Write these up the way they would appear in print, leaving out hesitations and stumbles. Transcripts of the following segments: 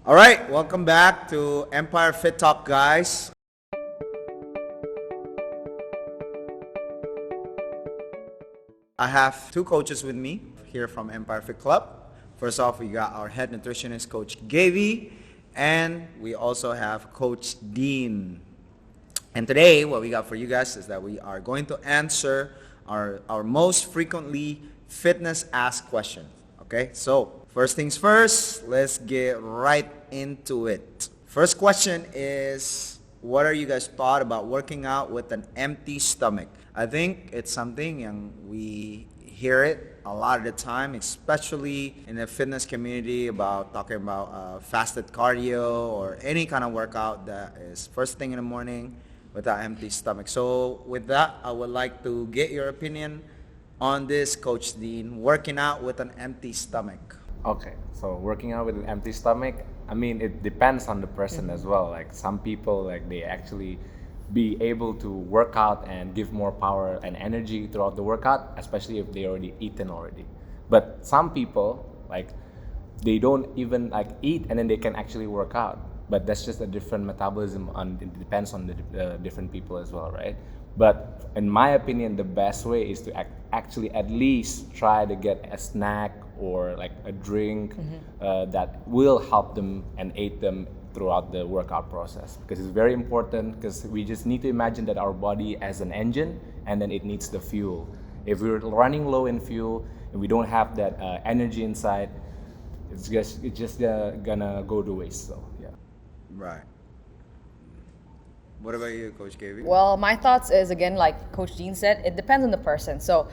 All right, welcome back to Empire Fit Talk, guys. I have two coaches with me here from Empire Fit Club. First off, we got our head nutritionist, Coach Gavi, and we also have Coach Dean. And today, what we got for you guys is that we are going to answer our most frequently fitness asked questions. Okay, so first things first, let's get right into it. First question is, what are you guys thought about working out with an empty stomach? I think it's something and we hear it a lot of the time, especially in the fitness community, about talking about fasted cardio or any kind of workout that is first thing in the morning with an empty stomach. So with that, I would like to get your opinion on this, Coach Dean, working out with an empty stomach. Okay, so working out with an empty stomach, I mean, it depends on the person as well. Like some people, like they actually be able to work out and give more power and energy throughout the workout, especially if they already eaten already. But some people, like they don't even like eat and then they can actually work out. But that's just a different metabolism, it depends on the different people as well, right? But in my opinion, the best way is to actually at least try to get a snack or like a drink that will help them and aid them throughout the workout process, because it's very important, because we just need to imagine that our body as an engine and then it needs the fuel. If we're running low in fuel and we don't have that energy inside, it's just gonna go to waste. So yeah. Right. What about you, Coach Gavi? Well, my thoughts is, again, like Coach Dean said, it depends on the person. So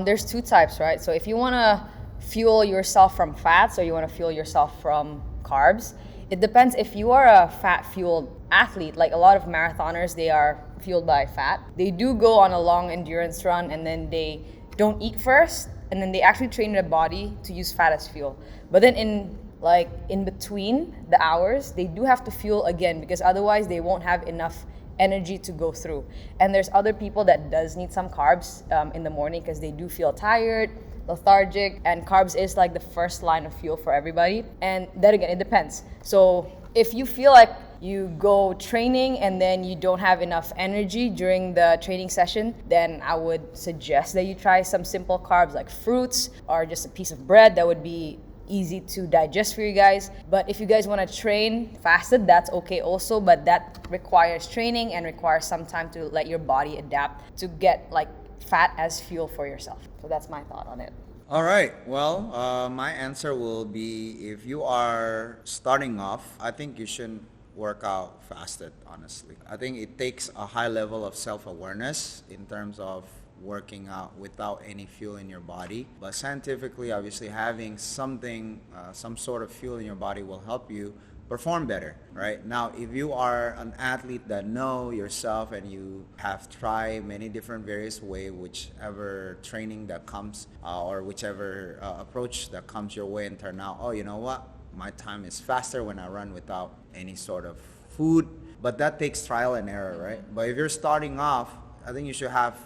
there's two types, right? So if you want to fuel yourself from fats or you want to fuel yourself from carbs, it depends. If you are a fat-fueled athlete, like a lot of marathoners, they are fueled by fat. They do go on a long endurance run and then they don't eat first, and then they actually train their body to use fat as fuel. But then in between the hours, they do have to fuel again, because otherwise they won't have enough energy to go through. And there's other people that does need some carbs in the morning, because they do feel tired, lethargic, and carbs is like the first line of fuel for everybody. And that, again, it depends. So if you feel like you go training and then you don't have enough energy during the training session, then I would suggest that you try some simple carbs like fruits or just a piece of bread. That would be easy to digest for you guys. But if you guys want to train fasted, that's okay also, but that requires training and requires some time to let your body adapt to get like fat as fuel for yourself. So that's my thought on it. All right. Well, my answer will be, if you are starting off, I think you shouldn't work out fasted, honestly. I think it takes a high level of self-awareness in terms of working out without any fuel in your body. But scientifically, obviously, having something, some sort of fuel in your body will help you perform better, right? Now, if you are an athlete that know yourself and you have tried many different various ways, whichever training that comes or whichever approach that comes your way, and turn out, oh, you know what? My time is faster when I run without any sort of food. But that takes trial and error, right? But if you're starting off, I think you should have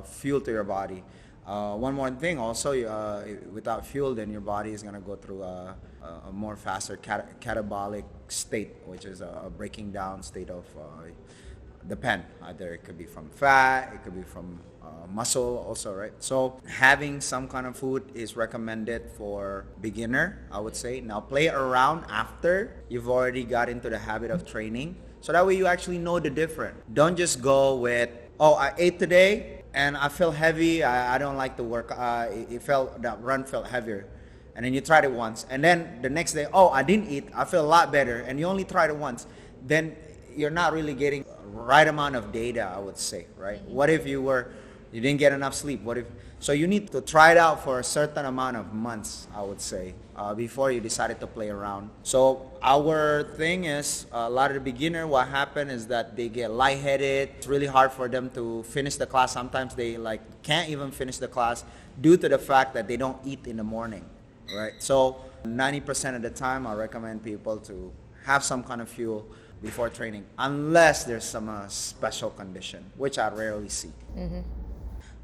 fuel to your body. One more thing also, without fuel, then your body is going to go through a more faster catabolic state, which is a breaking down state of the pen. Either it could be from fat, it could be from muscle also, right? So having some kind of food is recommended for beginner, I would say. Now play around after you've already got into the habit of training, so that way you actually know the difference. Don't just go with, oh, I ate today and I feel heavy, I don't like the work, that run felt heavier. And then you tried it once, and then the next day, oh, I didn't eat, I feel a lot better, and you only tried it once. Then you're not really getting right amount of data, I would say, right? What if you didn't get enough sleep? So you need to try it out for a certain amount of months, I would say, before you decided to play around. So our thing is, a lot of the beginner, what happen is that they get lightheaded. It's really hard for them to finish the class. Sometimes they can't even finish the class due to the fact that they don't eat in the morning, right? So 90% of the time, I recommend people to have some kind of fuel before training, unless there's some special condition, which I rarely see. Mm-hmm.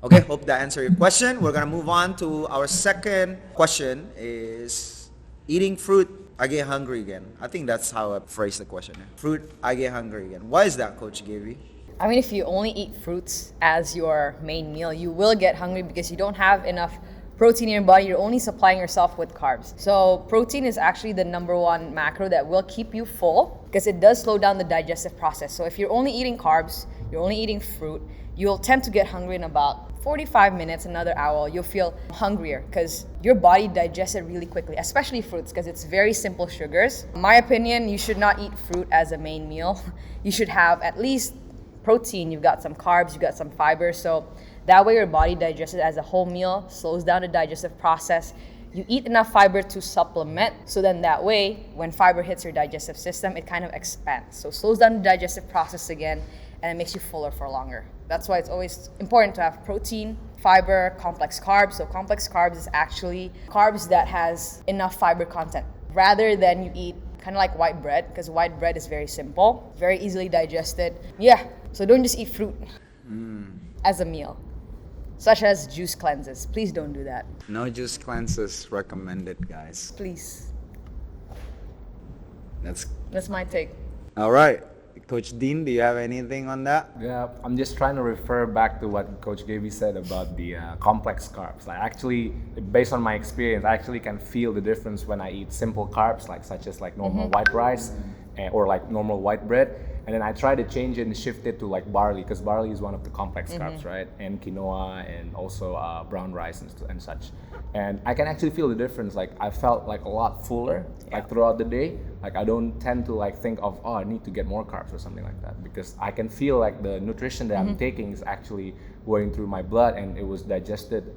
Okay, hope that answered your question. We're gonna move on to our second question, is eating fruit I get hungry again. I think that's how I phrase the question. Fruit, I get hungry again. Why is that, Coach Gavi? I mean, if you only eat fruits as your main meal, you will get hungry because you don't have enough protein in your body. You're only supplying yourself with carbs. So protein is actually the number one macro that will keep you full because it does slow down the digestive process. So if you're only eating carbs, you're only eating fruit, you'll tend to get hungry in about 45 minutes, another hour, you'll feel hungrier because your body digests it really quickly, especially fruits because it's very simple sugars. In my opinion, you should not eat fruit as a main meal. You should have at least protein, you've got some carbs, you've got some fiber, so that way your body digests it as a whole meal, slows down the digestive process. You eat enough fiber to supplement, so then that way, when fiber hits your digestive system, it kind of expands. So slows down the digestive process again, and it makes you fuller for longer. That's why it's always important to have protein, fiber, complex carbs. So complex carbs is actually carbs that has enough fiber content, rather than you eat kind of like white bread, because white bread is very simple, very easily digested. Yeah, so don't just eat fruit as a meal, such as juice cleanses. Please don't do that. No juice cleanses recommended, guys. Please. That's my take. all right. Coach Dean, do you have anything on that? Yeah, I'm just trying to refer back to what Coach Gavi said about the complex carbs. Like actually, based on my experience, I actually can feel the difference when I eat simple carbs, like such as like normal white rice or like normal white bread. And then I try to change it and shift it to like barley, because barley is one of the complex carbs, right? And quinoa and also brown rice and such. And I can actually feel the difference. Like I felt like a lot fuller like throughout the day. Like I don't tend to like think of, oh, I need to get more carbs or something like that, because I can feel like the nutrition that I'm taking is actually going through my blood and it was digested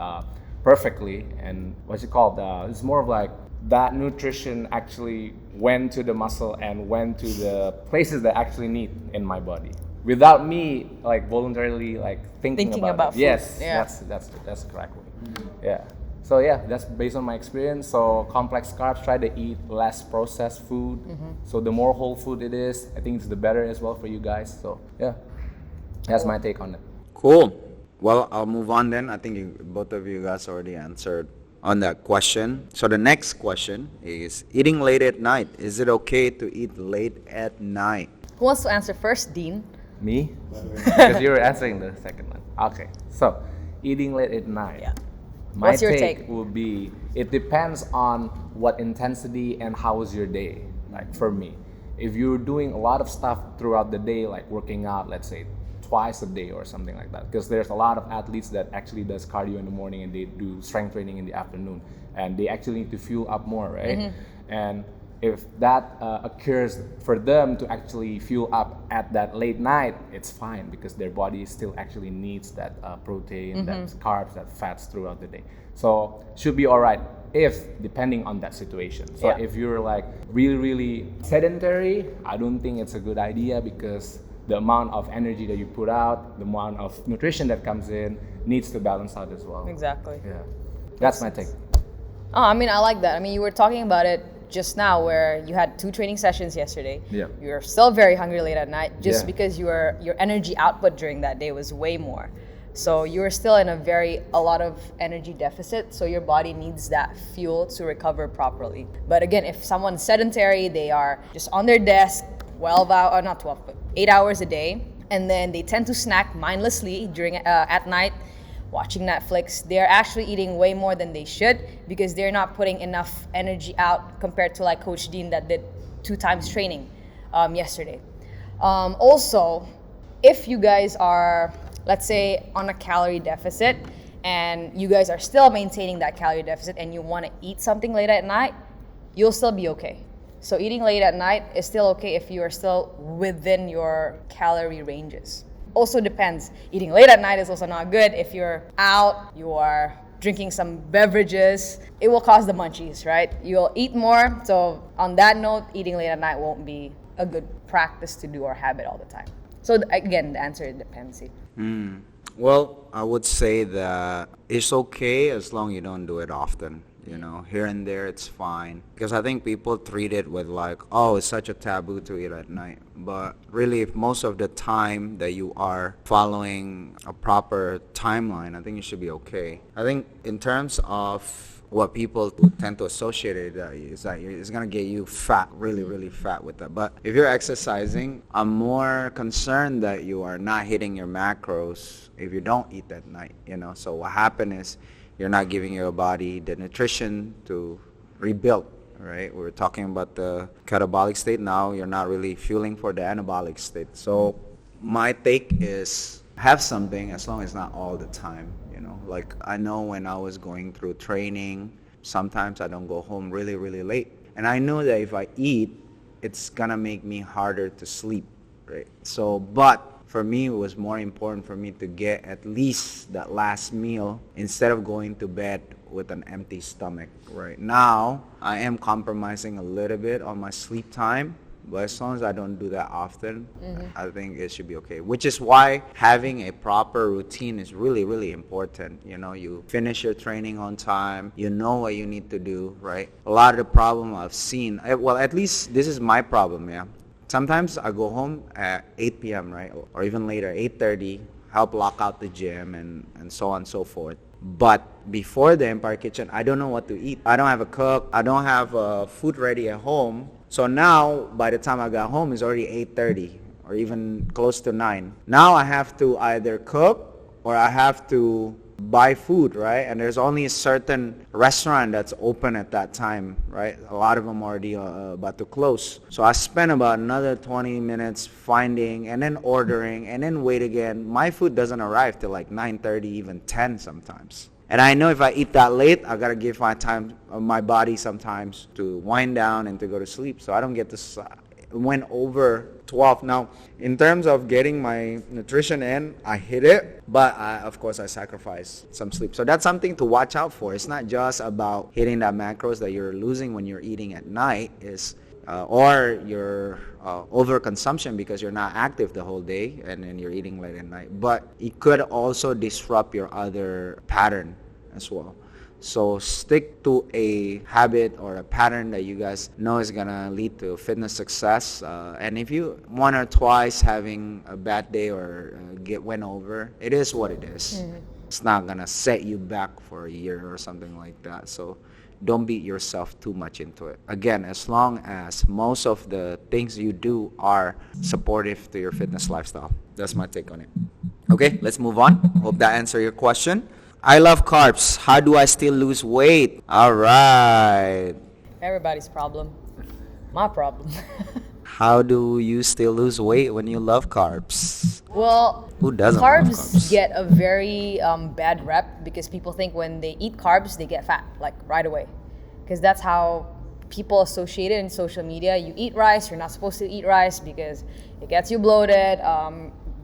perfectly. And what's it called? It's more of like that nutrition actually went to the muscle and went to the places that I actually need in my body without me like voluntarily like thinking about it. food. Yes, Yeah. that's the correct way. Yeah. So yeah, that's based on my experience. So complex carbs, try to eat less processed food. So the more whole food it is, I think it's the better as well for you guys. So yeah, that's my take on it. Cool. Well, I'll move on then. I think both of you guys already answered on that question. So the next question is eating late at night. Is it okay to eat late at night? Who wants to answer first, Dean? Me? Because you were answering the second one. Okay, so eating late at night. Yeah. My What's your take? will be, it depends on what intensity and how was your day. Like for me, if you're doing a lot of stuff throughout the day, like working out, let's say twice a day or something like that, because there's a lot of athletes that actually does cardio in the morning and they do strength training in the afternoon, and they actually need to fuel up more, right? And if that occurs for them to actually fuel up at that late night, it's fine, because their body still actually needs that protein, that carbs, that fats throughout the day. So should be all right if depending on that situation. So if you're like really, really sedentary, I don't think it's a good idea, because the amount of energy that you put out, the amount of nutrition that comes in needs to balance out as well. Exactly. Yeah, that's my take. Oh, I mean, I like that. I mean, you were talking about it just now, where you had 2 training sessions yesterday. Yeah. You're still very hungry late at night, just Yeah. because your energy output during that day was way more. So you were still in a lot of energy deficit. So your body needs that fuel to recover properly. But again, if someone's sedentary, they are just on their desk 12 hours, or not 12, but 8 hours a day, and then they tend to snack mindlessly during at night, watching Netflix. They're actually eating way more than they should, because they're not putting enough energy out compared to like Coach Dean that did 2 times training yesterday. Also, if you guys are, let's say, on a calorie deficit and you guys are still maintaining that calorie deficit and you want to eat something late at night, you'll still be okay. So eating late at night is still okay if you are still within your calorie ranges. Also depends. Eating late at night is also not good if you're out, you are drinking some beverages. It will cause the munchies, right? You'll eat more. So on that note, eating late at night won't be a good practice to do or habit all the time. So again, the answer depends. Well, I would say that it's okay as long you don't do it often. You know, here and there it's fine. Because I think people treat it with like, oh, it's such a taboo to eat at night. But really, if most of the time that you are following a proper timeline, I think you should be okay. I think in terms of what people tend to associate it is that it's going to get you fat, really, really fat with that. But if you're exercising, I'm more concerned that you are not hitting your macros if you don't eat at night, So what happens is you're not giving your body the nutrition to rebuild, right? We're talking about the catabolic state now. You're not really fueling for the anabolic state. So my take is have something as long as not all the time, Like I know when I was going through training, sometimes I don't go home really, really late. And I know that if I eat, it's gonna make me harder to sleep, right? So, but for me, it was more important for me to get at least that last meal instead of going to bed with an empty stomach. Right now, I am compromising a little bit on my sleep time, but as long as I don't do that often, I think it should be okay. Which is why having a proper routine is really, really important. You finish your training on time, you know what you need to do, right? A lot of the problem I've seen, well, at least this is my problem, yeah. Sometimes I go home at 8 p.m., right? Or even later, 8:30, help lock out the gym and so on and so forth. But before the Empire Kitchen, I don't know what to eat. I don't have a cook. I don't have food ready at home. So now, by the time I got home, it's already 8:30 or even close to 9. Now I have to either cook or I have to buy food, right? And there's only a certain restaurant that's open at that time, right? A lot of them already about to close. So I spent about another 20 minutes finding and then ordering and then wait again. My food doesn't arrive till like 9:30, even 10 sometimes. And I know if I eat that late, I gotta give my body sometimes to wind down and to go to sleep. So I don't get this. Went over 12. Now, in terms of getting my nutrition in, I hit it, but of course I sacrifice some sleep. So that's something to watch out for. It's not just about hitting that macros that you're losing when you're eating at night, or your overconsumption because you're not active the whole day and then you're eating late at night. But it could also disrupt your other pattern as well. So stick to a habit or a pattern that you guys know is gonna lead to fitness success. And if you one or twice having a bad day or went over, it is what it is. It's not gonna set you back for a year or something like that. So don't beat yourself too much into it. Again, as long as most of the things you do are supportive to your fitness lifestyle. That's my take on it. Okay, let's move on. Hope that answered your question. I love carbs. How do I still lose weight? All right. Everybody's problem. My problem. How do you still lose weight when you love carbs? Well, who doesn't love carbs get a very bad rep because people think when they eat carbs, they get fat, like right away. Because that's how people associate it in social media. You eat rice, you're not supposed to eat rice because it gets you bloated,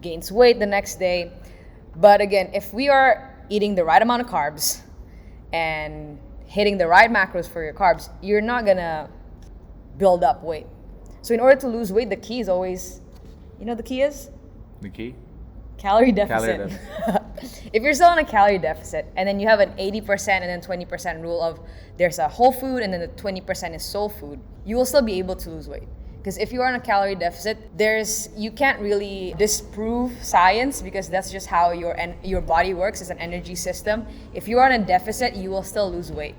gains weight the next day. But again, if we are eating the right amount of carbs and hitting the right macros for your carbs, you're not gonna build up weight. So in order to lose weight, the key is always, the key is? The key? Calorie deficit. If you're still on a calorie deficit and then you have an 80% and then 20% rule of there's a whole food and then the 20% is soul food, you will still be able to lose weight. Because if you are on a calorie deficit, you can't really disprove science because that's just how your body works. It's an energy system. If you are on a deficit, you will still lose weight.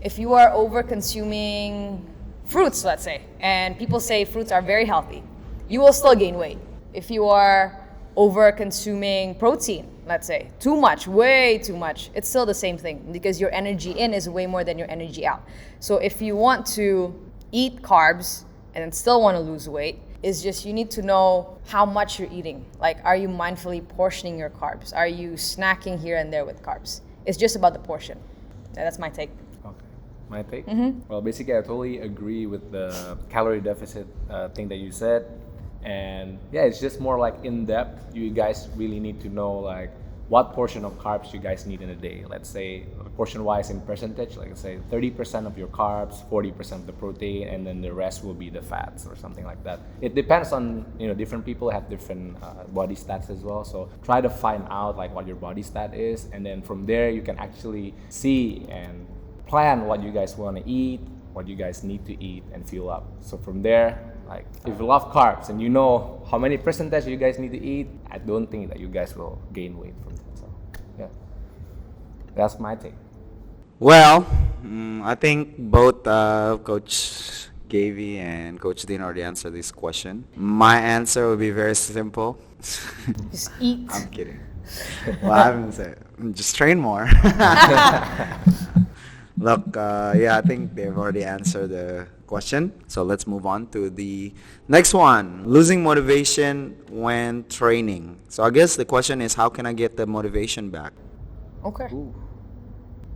If you are over consuming fruits, let's say, and people say fruits are very healthy, you will still gain weight. If you are over consuming protein, let's say, too much, way too much, it's still the same thing because your energy in is way more than your energy out. So if you want to eat carbs and still want to lose weight, is just you need to know how much you're eating. Like, are you mindfully portioning your carbs? Are you snacking here and there with carbs? It's just about the portion. That's my take. Okay. My take? Mm-hmm. Well, basically, I totally agree with the calorie deficit thing that you said. And yeah, it's just more like in depth. You guys really need to know like what portion of carbs you guys need in a day. Let's say portion-wise in percentage, like say 30% of your carbs, 40% of the protein, and then the rest will be the fats or something like that. It depends on, different people have different body stats as well. So try to find out like what your body stat is, and then from there you can actually see and plan what you guys want to eat, what you guys need to eat and fuel up. So from there, like if you love carbs and you know how many percentage you guys need to eat, I don't think that you guys will gain weight from that. So yeah, that's my take. Well, I think both Coach Gavi and Coach Dean already answered this question. My answer would be very simple. Just eat. I'm kidding. Well, I haven't said. Just train more. Look, yeah, I think they've already answered the question. So let's move on to the next one. Losing motivation when training. So I guess the question is, how can I get the motivation back? Okay. Ooh.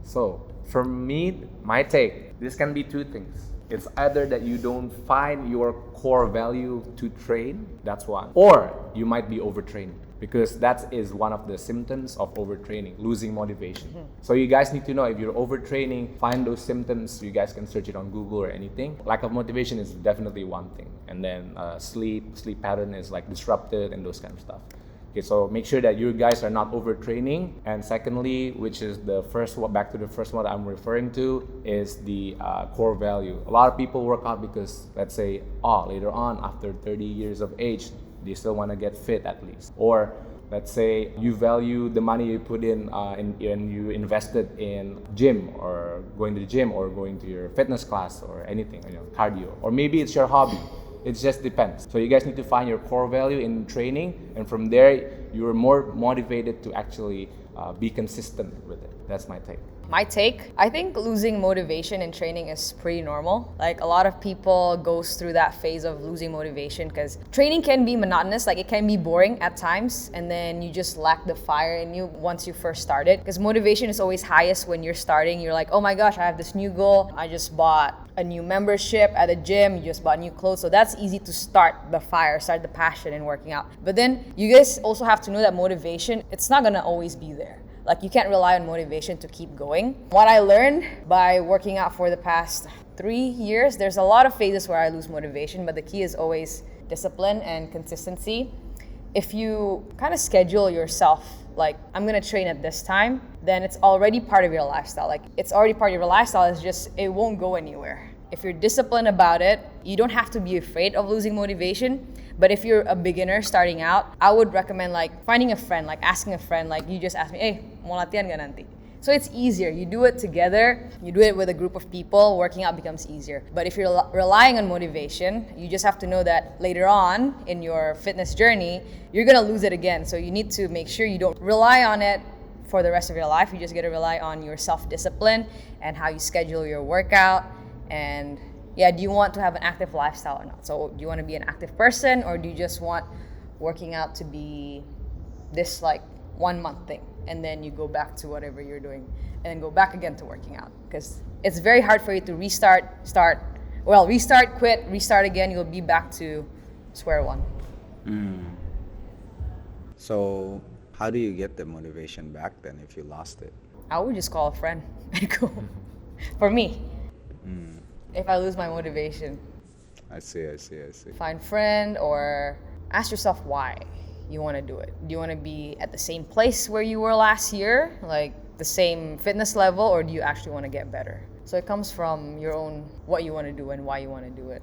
So, for me, my take, this can be two things. It's either that you don't find your core value to train, that's one, or you might be overtraining, because that is one of the symptoms of overtraining, losing motivation. So you guys need to know if you're overtraining, find those symptoms. You guys can search it on Google or anything. Lack of motivation is definitely one thing, and then sleep pattern is like disrupted and those kind of stuff. Okay, so make sure that you guys are not overtraining. And secondly, which is the first one, back to the first one that I'm referring to, is the core value. A lot of people work out because, let's say, later on, after 30 years of age, they still want to get fit at least. Or let's say you value the money you put in and you invested in gym, or going to the gym, or going to your fitness class, or anything, cardio. Or maybe it's your hobby. It just depends. So you guys need to find your core value in training, and from there, you're more motivated to actually be consistent with it. That's my take. My take, I think losing motivation in training is pretty normal. Like, a lot of people goes through that phase of losing motivation because training can be monotonous, like it can be boring at times, and then you just lack the fire in you once you first started. Because motivation is always highest when you're starting. You're like, oh my gosh, I have this new goal. I just bought a new membership at a gym, you just bought new clothes. So that's easy to start the fire, start the passion in working out. But then you guys also have to know that motivation, it's not gonna always be there. Like, you can't rely on motivation to keep going. What I learned by working out for the past 3 years, there's a lot of phases where I lose motivation, but the key is always discipline and consistency. If you kind of schedule yourself, like, I'm gonna train at this time, then it's already part of your lifestyle. Like, it's already part of your lifestyle, it's just, it won't go anywhere. If you're disciplined about it, you don't have to be afraid of losing motivation. But if you're a beginner starting out, I would recommend like finding a friend, like asking a friend, like you just ask me, hey, mau latihan gak nanti? So it's easier. You do it together, you do it with a group of people, working out becomes easier. But if you're relying on motivation, you just have to know that later on in your fitness journey, you're gonna lose it again. So you need to make sure you don't rely on it for the rest of your life. You just gotta rely on your self-discipline and how you schedule your workout. And yeah, do you want to have an active lifestyle or not? So do you want to be an active person, or do you just want working out to be this like 1 month thing, and then you go back to whatever you're doing and then go back again to working out? Because it's very hard for you to restart, quit, restart again. You'll be back to square one. So how do you get the motivation back then if you lost it? I would just call a friend and go. For me. If I lose my motivation. I see. Find friend, or ask yourself why you want to do it. Do you want to be at the same place where you were last year, like the same fitness level, or do you actually want to get better? So it comes from your own, what you want to do and why you want to do it.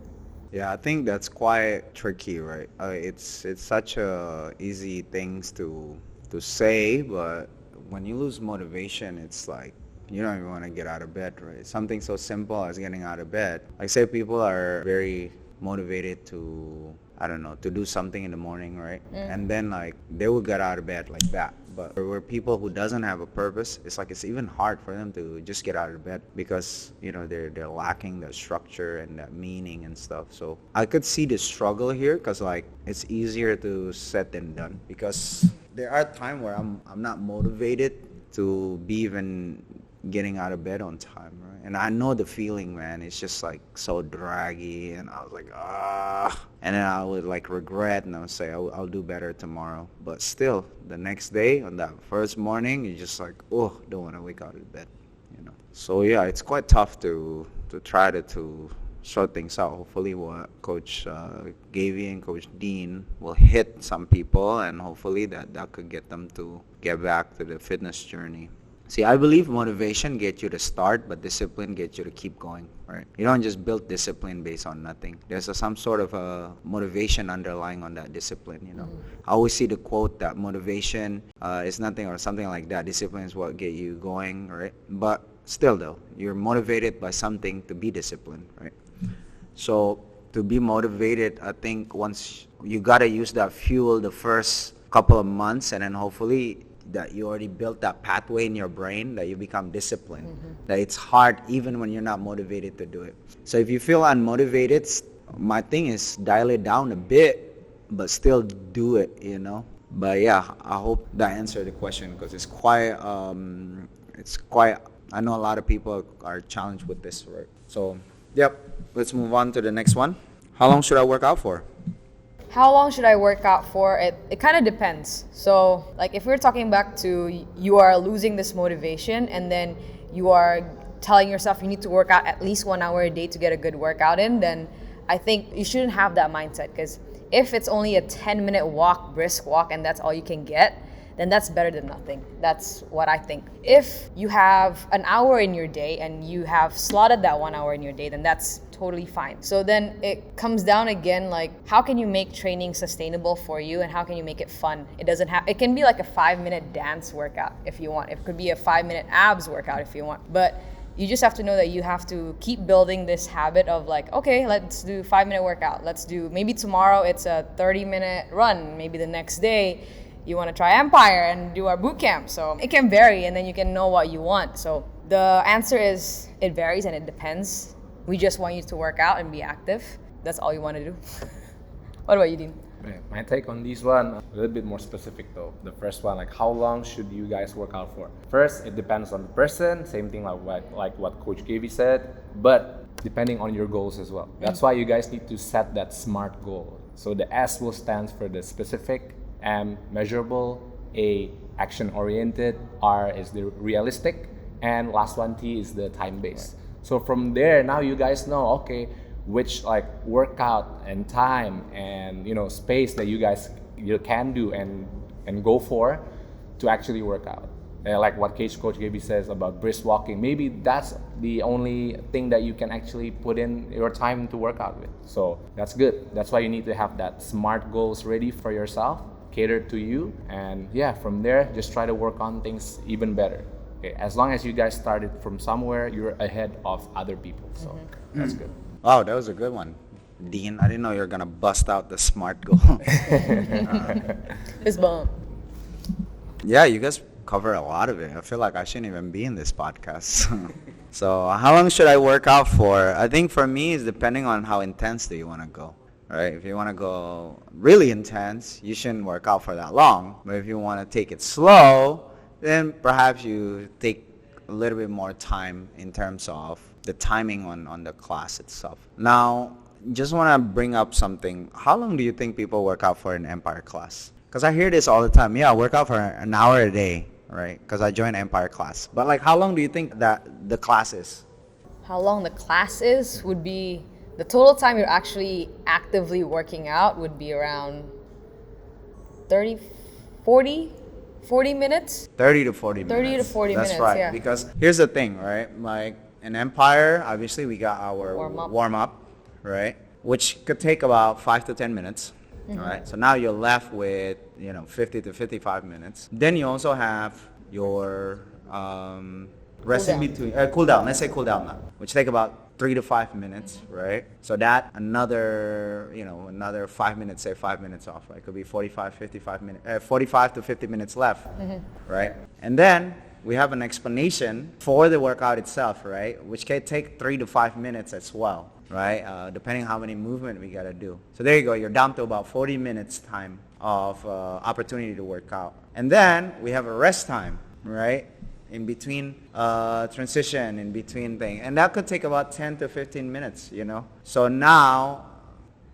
Yeah, I think that's quite tricky, right? It's such a easy things to say, but when you lose motivation, it's like you don't even want to get out of bed, right? Something so simple as getting out of bed. Like, say people are very motivated to, I don't know, to do something in the morning, right? And then like they will get out of bed like that. But where people who doesn't have a purpose, it's like it's even hard for them to just get out of bed because, they're lacking the structure and that meaning and stuff. So I could see the struggle here because like it's easier to said than done, because there are times where I'm not motivated to be even getting out of bed on time, right? And I know the feeling, man. It's just like so draggy, and I was like, and then I would like regret, and I would say I'll do better tomorrow. But still, the next day on that first morning, you're just like, don't want to wake out of bed, So yeah, it's quite tough to try to sort things out. Hopefully, what Coach Gavi and Coach Dean will hit some people, and hopefully that could get them to get back to the fitness journey. See, I believe motivation gets you to start, but discipline gets you to keep going, right? You don't just build discipline based on nothing. There's some sort of a motivation underlying on that discipline, I always see the quote that motivation is nothing or something like that. Discipline is what get you going, right? But still though, you're motivated by something to be disciplined, right? So to be motivated, I think once you gotta use that fuel the first couple of months, and then hopefully that you already built that pathway in your brain that you become disciplined. That it's hard even when you're not motivated to do it. So if you feel unmotivated, my thing is dial it down a bit, but still do it, you know. But yeah, I hope that answered the question, because it's quite. I know a lot of people are challenged with this, right? So, yep. Let's move on to the next one. How long should I work out for? How long should I work out for? It kind of depends. So, like if we're talking back to you are losing this motivation, and then you are telling yourself you need to work out at least 1 hour a day to get a good workout in, then I think you shouldn't have that mindset, because if it's only a 10-minute walk, brisk walk, and that's all you can get, then that's better than nothing. That's what I think. If you have an hour in your day and you have slotted that 1 hour in your day, then that's totally fine. So then it comes down again, like how can you make training sustainable for you, and how can you make it fun? It can be like a 5-minute dance workout if you want. It could be a 5-minute abs workout if you want. But you just have to know that you have to keep building this habit of like, okay, let's do a 5-minute workout. Maybe tomorrow it's a 30-minute run. Maybe the next day you want to try Empire and do our boot camp. So it can vary, and then you can know what you want. So the answer is it varies and it depends. We just want you to work out and be active. That's all you want to do. What about you, Dean? My take on this one, a little bit more specific though. The first one, like how long should you guys work out for? First, it depends on the person. Same thing like what Coach Gavi said, but depending on your goals as well. That's why you guys need to set that SMART goal. So the S will stand for the specific, M measurable, A action oriented, R is the realistic, and last one T is the time based. So from there, now you guys know, okay, which like workout and time and space that you guys can do and go for to actually work out. Like what Coach Gaby says about brisk walking, maybe that's the only thing that you can actually put in your time to work out with. So that's good. That's why you need to have that SMART goals ready for yourself, catered to you, and yeah, from there just try to work on things even better. Okay, as long as you guys started from somewhere, you're ahead of other people. So that's good. Wow, that was a good one, Dean. I didn't know you were gonna bust out the SMART goal. It's bomb. Yeah, you guys cover a lot of it. I feel like I shouldn't even be in this podcast. So how long should I work out for? I think for me it's depending on how intense do you want to go. Right? If you want to go really intense, you shouldn't work out for that long. But if you want to take it slow, then perhaps you take a little bit more time in terms of the timing on the class itself. Now, just want to bring up something. How long do you think people work out for an Empire class? Because I hear this all the time. Yeah, I work out for an hour a day, right? Because I joined Empire class. But like, how long do you think that the class is? How long the class is would be, the total time you're actually actively working out would be around 40 minutes? 30 to 40 minutes. 30 to 40 minutes, That's right. yeah. Because here's the thing, right? Like in Empire, obviously we got our warm up, right? Which could take about 5 to 10 minutes. All right. So now you're left with 50 to 55 minutes. Then you also have your rest in between, cool down. Let's say cool down now, which take about 3 to 5 minutes, right? So that another 5 minutes, say 5 minutes off, right? It could be 45 to 50 minutes left, right? And then we have an explanation for the workout itself, right? Which can take 3 to 5 minutes as well, right? Depending how many movement we gotta do. So there you go. You're down to about 40 minutes time of opportunity to work out. And then we have a rest time, right? In between transition, in between thing. And that could take about 10 to 15 minutes, So now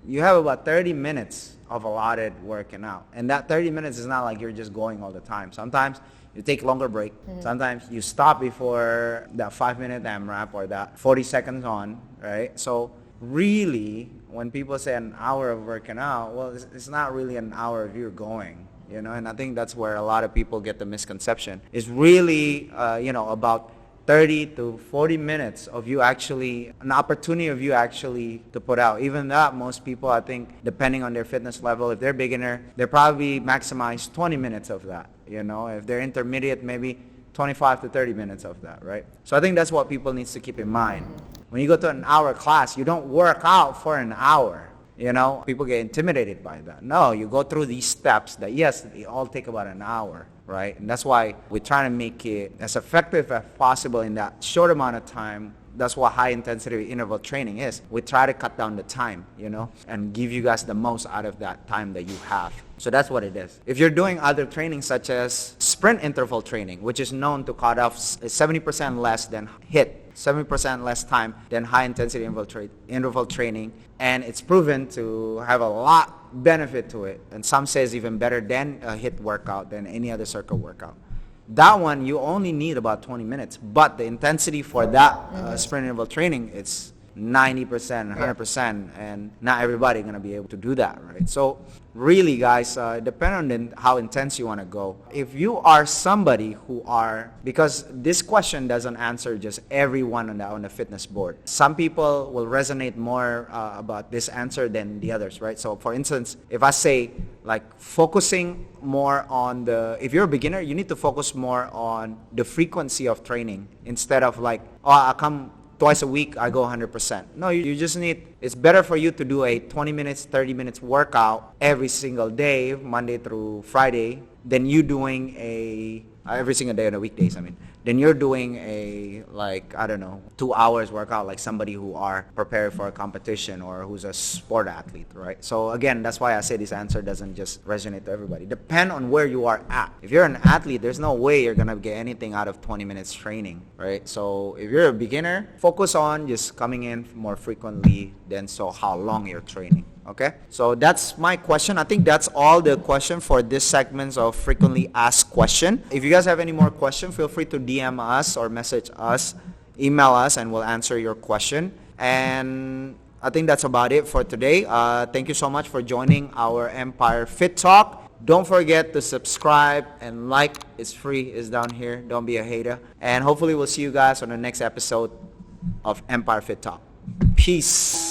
you have about 30 minutes of allotted working out. And that 30 minutes is not like you're just going all the time. Sometimes you take longer break. Sometimes you stop before that 5-minute AMRAP or that 40 seconds on, right? So really, when people say an hour of working out, well, it's not really an hour of you going. And I think that's where a lot of people get the misconception. It's really, about 30 to 40 minutes of you actually, an opportunity of you actually to put out. Even that, most people, I think, depending on their fitness level, if they're beginner, they probably maximize 20 minutes of that. If they're intermediate, maybe 25 to 30 minutes of that, right? So I think that's what people need to keep in mind. When you go to an hour class, you don't work out for an hour. You know, people get intimidated by that. No, you go through these steps that, yes, they all take about an hour, right? And that's why we're trying to make it as effective as possible in that short amount of time. That's what high intensity interval training is. We try to cut down the time, you know, and give you guys the most out of that time that you have. So that's what it is. If you're doing other training such as sprint interval training, which is known to cut off 70% less than HIIT, 70% less time than high intensity interval training, and it's proven to have a lot benefit to it, and some says even better than a HIIT workout, than any other circuit workout. That one you only need about 20 minutes, but the intensity for that sprint interval training, it's 90%, 100%, and not everybody gonna be able to do that, right? So really, guys, depend on how intense you want to go. If you are somebody who are, because this question doesn't answer just everyone on the fitness board. Some people will resonate more about this answer than the others, right? So for instance, if I say like focusing more on if you're a beginner, you need to focus more on the frequency of training instead of like, oh, I come twice a week, I go 100%. No, you just need, it's better for you to do a 20 minutes, 30 minutes workout every single day, Monday through Friday, than you doing every single day on the weekdays, then you're doing a, like, I don't know, 2 hours workout like somebody who are prepared for a competition or who's a sport athlete, right? So again, that's why I say this answer doesn't just resonate to everybody. Depend on where you are at. If you're an athlete, there's no way you're gonna get anything out of 20 minutes training, right? So if you're a beginner, focus on just coming in more frequently than so how long you're training. Okay, so that's my question. I think that's all the question for this segment of frequently asked question. If you guys have any more questions, feel free to DM us or message us, email us, and we'll answer your question. And I think that's about it for today. Thank you so much for joining our Empire Fit Talk. Don't forget to subscribe and like. It's free. It's down here. Don't be a hater. And hopefully we'll see you guys on the next episode of Empire Fit Talk. Peace.